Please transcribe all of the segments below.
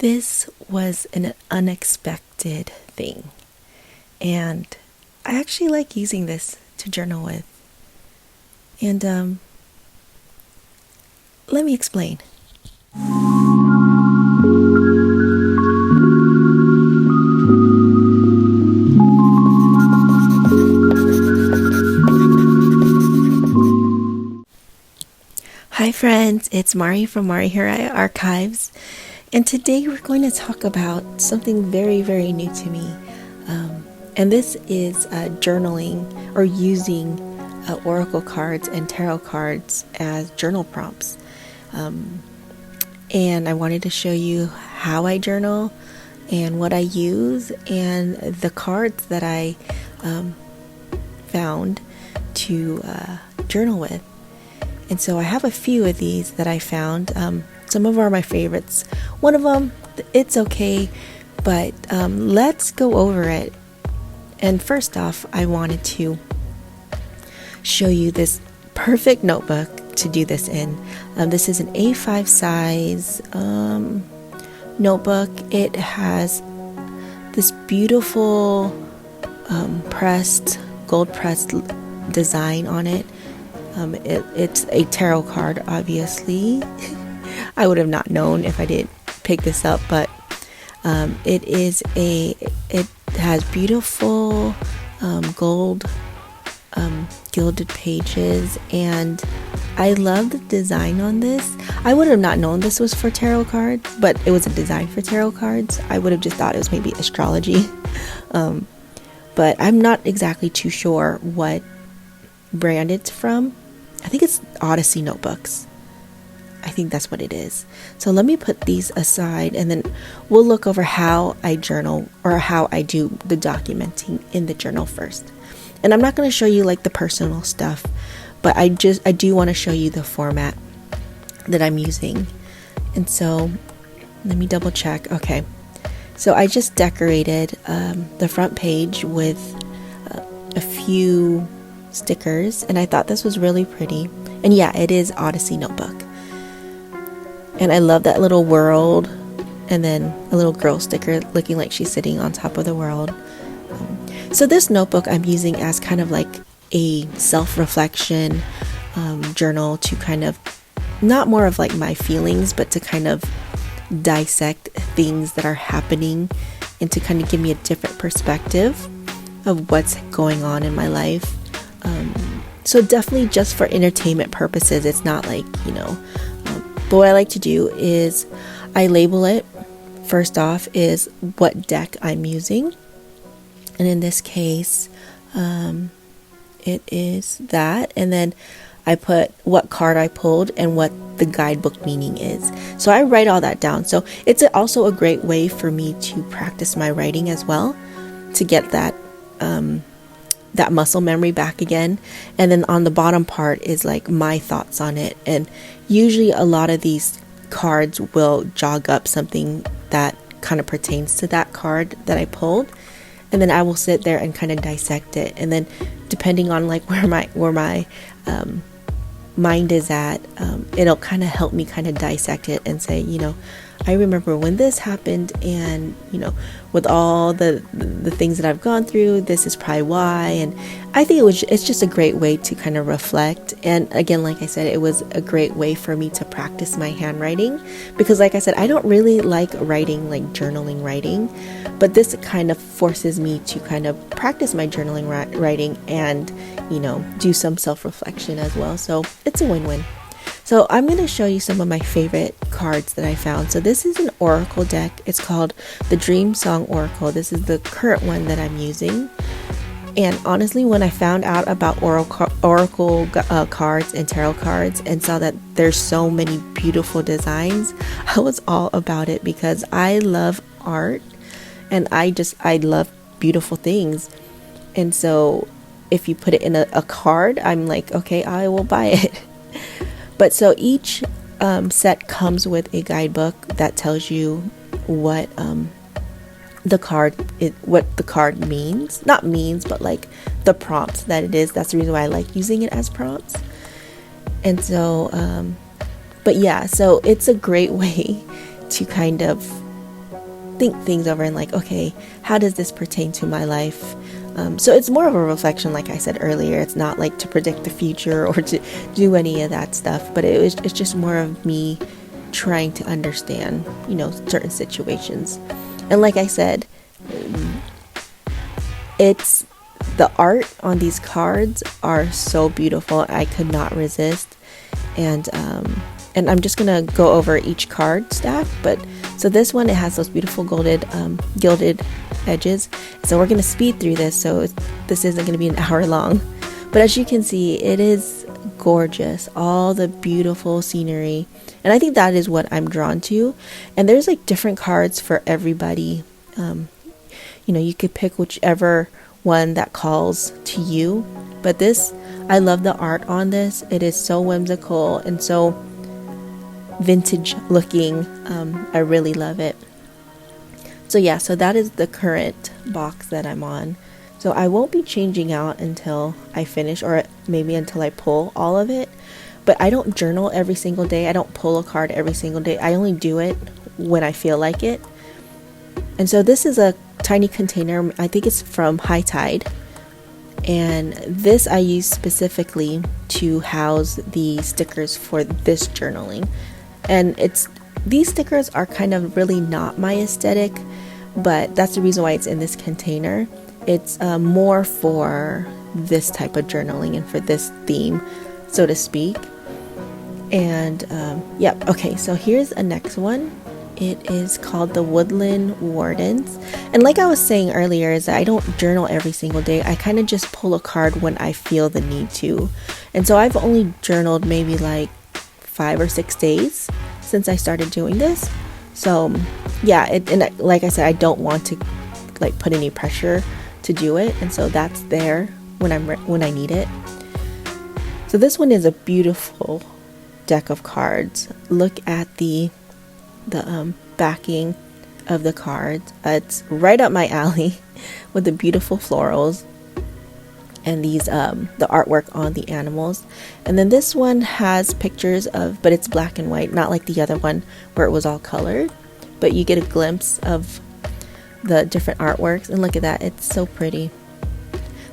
This was an unexpected thing, and I actually like using this to journal with. And let me explain. Hi friends, it's Mari from Mari Hirai Archives, and today we're going to talk about something very, very new to me. And this is journaling or using oracle cards and tarot cards as journal prompts. And I wanted to show you how I journal and what I use and the cards that I found to journal with. And so I have a few of these that I found. Some of them are my favorites. One of them, it's okay, but let's go over it. And first off, I wanted to show you this perfect notebook to do this in. This is an A5 size notebook. It has this beautiful gold pressed design on it. It's a tarot card, obviously. I would have not known if I did pick this up, but it has beautiful gold gilded pages, and I love the design on this. I would have not known this was for tarot cards, but it was a design for tarot cards. I would have just thought it was maybe astrology, but I'm not exactly too sure what brand it's from. I think it's Odyssey Notebooks. I think that's what it is. So let me put these aside, and then we'll look over how I journal or how I do the documenting in the journal first. And I'm not going to show you like the personal stuff, but I do want to show you the format that I'm using. And so let me double check. Okay. So I just decorated the front page with a few stickers, and I thought this was really pretty. And yeah, it is Odyssey Notebook. And I love that little world, and then a little girl sticker looking like she's sitting on top of the world. So this notebook I'm using as kind of like a self-reflection journal to kind of, not more of like my feelings, but to kind of dissect things that are happening and to kind of give me a different perspective of what's going on in my life. So definitely just for entertainment purposes. It's not like, but what I like to do is I label it. First off is what deck I'm using. And in this case, it is that. And then I put what card I pulled and what the guidebook meaning is. So I write all that down. So it's also a great way for me to practice my writing as well, to get that muscle memory back again. And then on the bottom part is like my thoughts on it. And usually a lot of these cards will jog up something that kind of pertains to that card that I pulled. And then I will sit there and kind of dissect it. And then depending on like where my mind is at, it'll kind of help me kind of dissect it and say, I remember when this happened, and with all the things that I've gone through, this is probably why. And I think it's just a great way to kind of reflect. And again, like I said, it was a great way for me to practice my handwriting, because like I said, I don't really like writing, like journaling writing, but this kind of forces me to kind of practice my journaling writing and do some self-reflection as well. So it's a win-win. So I'm going to show you some of my favorite cards that I found. So this is an oracle deck. It's called the Dream Song Oracle. This is the current one that I'm using. And honestly, when I found out about oracle cards and tarot cards and saw that there's so many beautiful designs, I was all about it, because I love art and I love beautiful things. And so if you put it in a card, I'm like, okay, I will buy it. But so each set comes with a guidebook that tells you what the card means. Not means, but like the prompts that it is. That's the reason why I like using it as prompts. And so, but yeah, so it's a great way to kind of think things over and like, okay, how does this pertain to my life? So it's more of a reflection, like I said earlier. It's not like to predict the future or to do any of that stuff, but it's just more of me trying to understand, certain situations. And like I said, it's the art on these cards are so beautiful. I could not resist. And I'm just gonna go over each card stack. But so this one, it has those beautiful gilded edges. So we're gonna speed through this, so this isn't gonna be an hour long. But as you can see, it is gorgeous. All the beautiful scenery, and I think that is what I'm drawn to. And there's like different cards for everybody. You could pick whichever one that calls to you. But this, I love the art on this. It is so whimsical and so vintage looking. I really love it. So yeah, so that is the current box that I'm on. So I won't be changing out until I finish, or maybe until I pull all of it. But I don't journal every single day. I don't pull a card every single day. I only do it when I feel like it. And so this is a tiny container. I think it's from High Tide. And this I use specifically to house the stickers for this journaling. And these stickers are kind of really not my aesthetic, but that's the reason why it's in this container. It's more for this type of journaling and for this theme, so to speak. And yep, okay, so here's a next one. It is called the Woodland Wardens. And like I was saying earlier, is that I don't journal every single day. I kind of just pull a card when I feel the need to. And so I've only journaled maybe like 5 or 6 days since I started doing this. So yeah, and like I said, I don't want to like put any pressure to do it. And so that's there when I need it. So this one is a beautiful deck of cards. Look at the backing of the cards. It's right up my alley with the beautiful florals and these the artwork on the animals. And then this one has pictures but it's black and white, not like the other one where it was all colored, but you get a glimpse of the different artworks. And look at that, it's so pretty.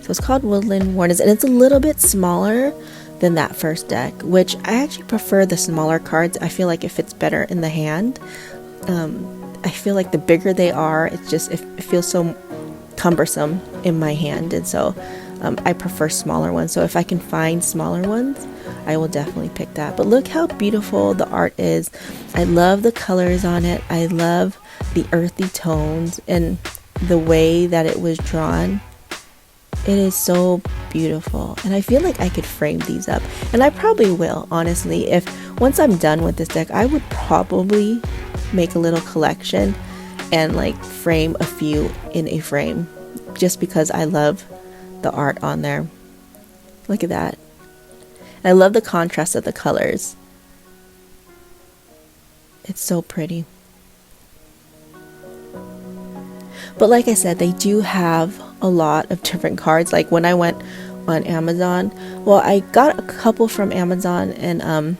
So it's called Woodland Wardens, and it's a little bit smaller than that first deck, which I actually prefer the smaller cards. I feel like it fits better in the hand. I feel like the bigger they are, it feels so cumbersome in my hand, and so I prefer smaller ones. So if I can find smaller ones, I will definitely pick that. But look how beautiful the art is. I love the colors on it. I love the earthy tones and the way that it was drawn. It is so beautiful, and I feel like I could frame these up, and I probably will, honestly. Once I'm done with this deck, I would probably make a little collection and like frame a few in a frame, just because I love the art on there. Look at that. And I love the contrast of the colors. It's so pretty. But like I said, they do have a lot of different cards. Like when I went on Amazon, well, I got a couple from Amazon, and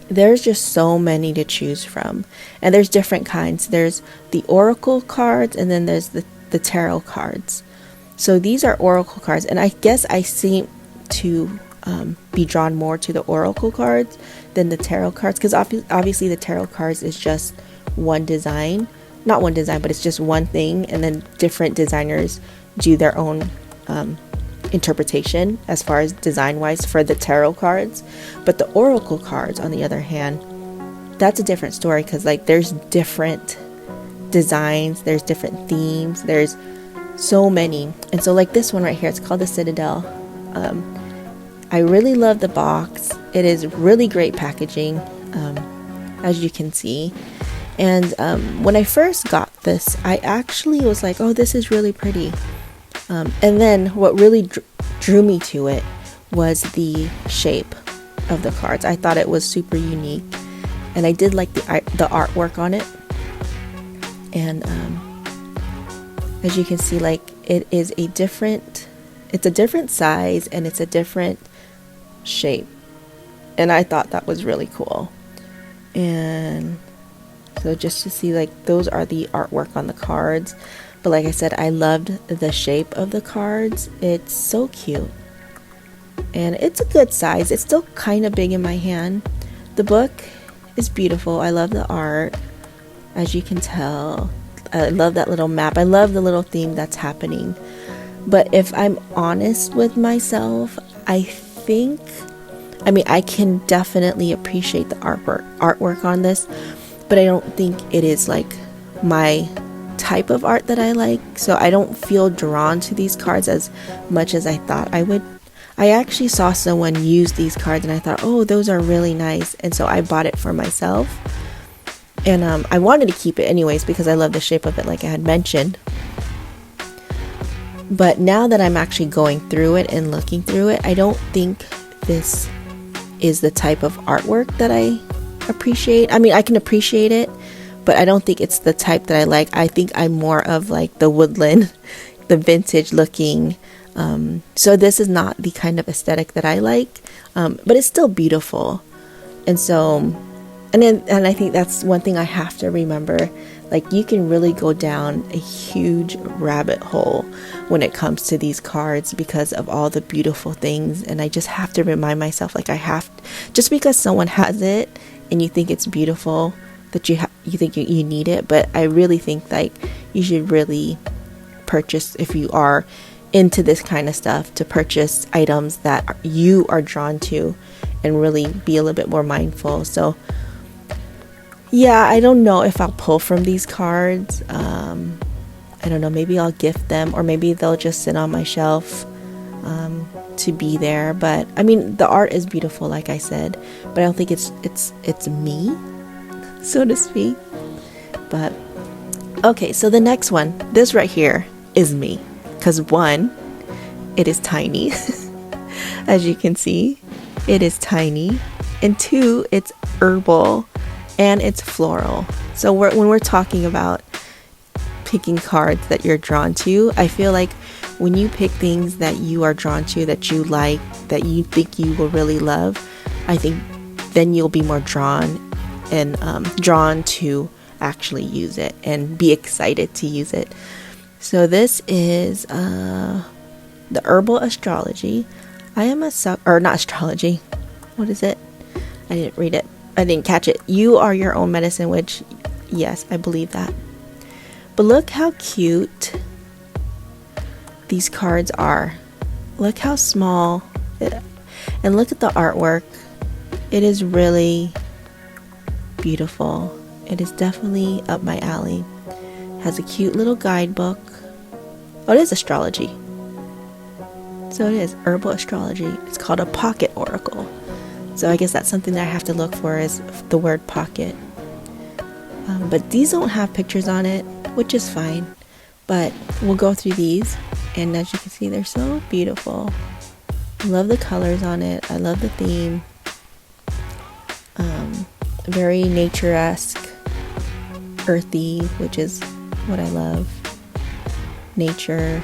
there's just so many to choose from. And there's different kinds. There's the oracle cards, and then there's the tarot cards. So these are oracle cards, and I guess I seem to be drawn more to the oracle cards than the tarot cards, because obviously the tarot cards is just one design. Not one design, but it's just one thing, and then different designers do their own interpretation as far as design wise for the tarot cards. But the oracle cards, on the other hand, that's a different story, because like there's different designs, there's different themes, there's so many. And so like this one right here, it's called the Citadel. I really love the box. It is really great packaging, as you can see. And when I first got this, I actually was like, oh, this is really pretty. And then what really drew me to it was the shape of the cards. I thought it was super unique, and I did like the artwork on it. And as you can see, like it's a different size, and it's a different shape. And I thought that was really cool. And So just to see, like, those are the artwork on the cards. But like I said, I loved the shape of the cards. It's so cute. And it's a good size. It's still kind of big in my hand. The book is beautiful. I love the art, as you can tell. I love that little map. I love the little theme that's happening. But if I'm honest with myself, I can definitely appreciate the artwork on this, but I don't think it is like my type of art that I like. So I don't feel drawn to these cards as much as I thought I would. I actually saw someone use these cards and I thought, oh, those are really nice. And so I bought it for myself. And I wanted to keep it anyways because I love the shape of it, like I had mentioned. But now that I'm actually going through it and looking through it, I don't think this is the type of artwork that I appreciate. I mean, I can appreciate it, but I don't think it's the type that I like. I think I'm more of like the woodland, the vintage looking. So this is not the kind of aesthetic that I like, but it's still beautiful. And so, and I think that's one thing I have to remember. Like, you can really go down a huge rabbit hole when it comes to these cards because of all the beautiful things. And I just have to remind myself, like, just because someone has it and you think it's beautiful, that you think you need it. But I really think, like, you should really purchase, if you are into this kind of stuff, to purchase items that you are drawn to and really be a little bit more mindful. So yeah, I don't know if I'll pull from these cards. I don't know, maybe I'll gift them, or maybe they'll just sit on my shelf to be there. But I mean, the art is beautiful, like I said, but I don't think it's me, so to speak. But okay, so the next one, this right here, is me. Because one, it is tiny. As you can see, it is tiny. And two, it's herbal and it's floral. So when we're talking about picking cards that you're drawn to, I feel like when you pick things that you are drawn to, that you like, that you think you will really love, I think then you'll be more drawn to actually use it and be excited to use it. So this is the herbal astrology. I am not astrology. What is it? I didn't read it. I didn't catch it. You are your own medicine, which, yes, I believe that. But look how cute these cards are. Look how small. And look at the artwork. It is really beautiful. It is definitely up my alley. Has a cute little guidebook. Oh, it is astrology. So it is herbal astrology. It's called a pocket oracle. So I guess that's something that I have to look for, is the word pocket. But these don't have pictures on it, which is fine. But we'll go through these, and as you can see, they're so beautiful. I love the colors on it. I love the theme. Very nature-esque, earthy, which is what I love. Nature.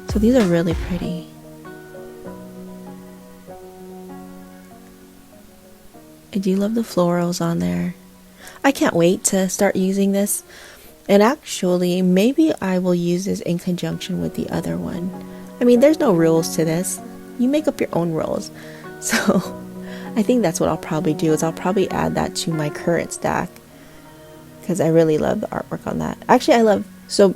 So these are really pretty. I do love the florals on there. I can't wait to start using this. And actually, maybe I will use this in conjunction with the other one. I mean, there's no rules to this. You make up your own rules. So I think that's what I'll probably do, is I'll probably add that to my current stack, because I really love the artwork on that. Actually, so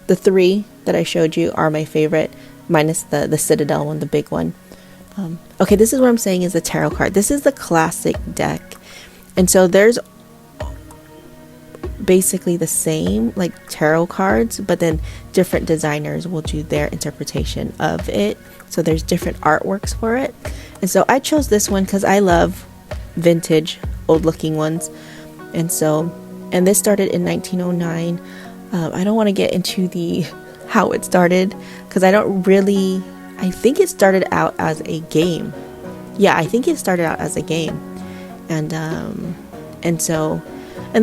the three that I showed you are my favorite, minus the Citadel one, the big one. Okay, this is what I'm saying is the tarot card. This is the classic deck. And so there's basically the same, like, tarot cards, but then different designers will do their interpretation of it. So there's different artworks for it. And so I chose this one because I love vintage, old looking ones. And this started in 1909. I don't want to get into how it started, because I think it started out as a game. Yeah, I think it started out as a game. And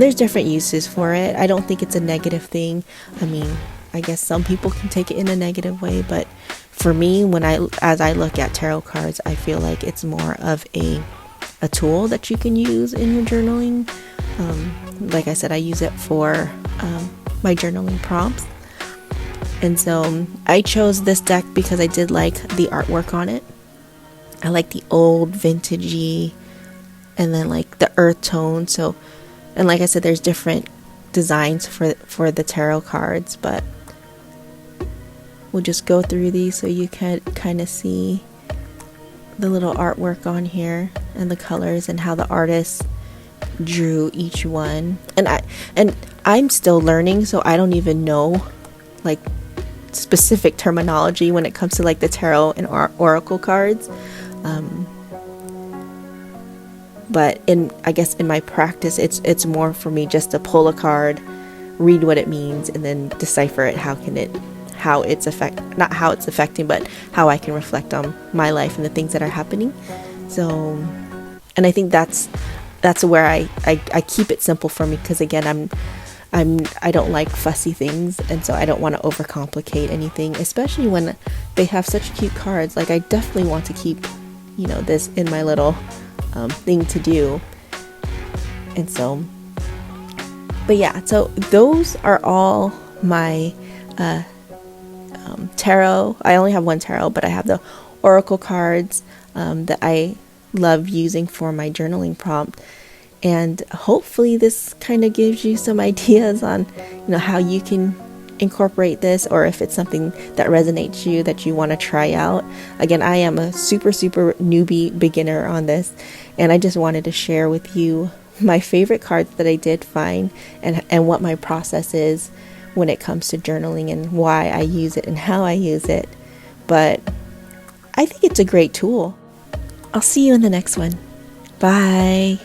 there's different uses for it. I don't think it's a negative thing. I mean, I guess some people can take it in a negative way, but for me, as I look at tarot cards, I feel like it's more of a a tool that you can use in your journaling. Like I said, I use it for my journaling prompts. And so I chose this deck because I did like the artwork on it. I like the old vintagey and then like the earth tone. So, and like I said, there's different designs for the tarot cards, but we'll just go through these so you can kind of see the little artwork on here and the colors and how the artist drew each one. And I'm still learning, so I don't even know like specific terminology when it comes to like the tarot and oracle cards. But I guess in my practice, it's more for me just to pull a card, read what it means, and then decipher it. Not how it's affecting, but how I can reflect on my life and the things that are happening. So, and I think that's where I keep it simple for me, because again, I don't like fussy things, and so I don't want to overcomplicate anything, especially when they have such cute cards. Like, I definitely want to keep, this in my little thing to do. And so, but yeah, so those are all my tarot. I only have one tarot, but I have the oracle cards that I love using for my journaling prompt. And hopefully this kind of gives you some ideas on how you can incorporate this, or if it's something that resonates you that you want to try out. Again, I am a super newbie beginner on this, and I just wanted to share with you my favorite cards that I did find, and what my process is when it comes to journaling and why I use it and how I use it. But I think it's a great tool. I'll see you in the next one. Bye.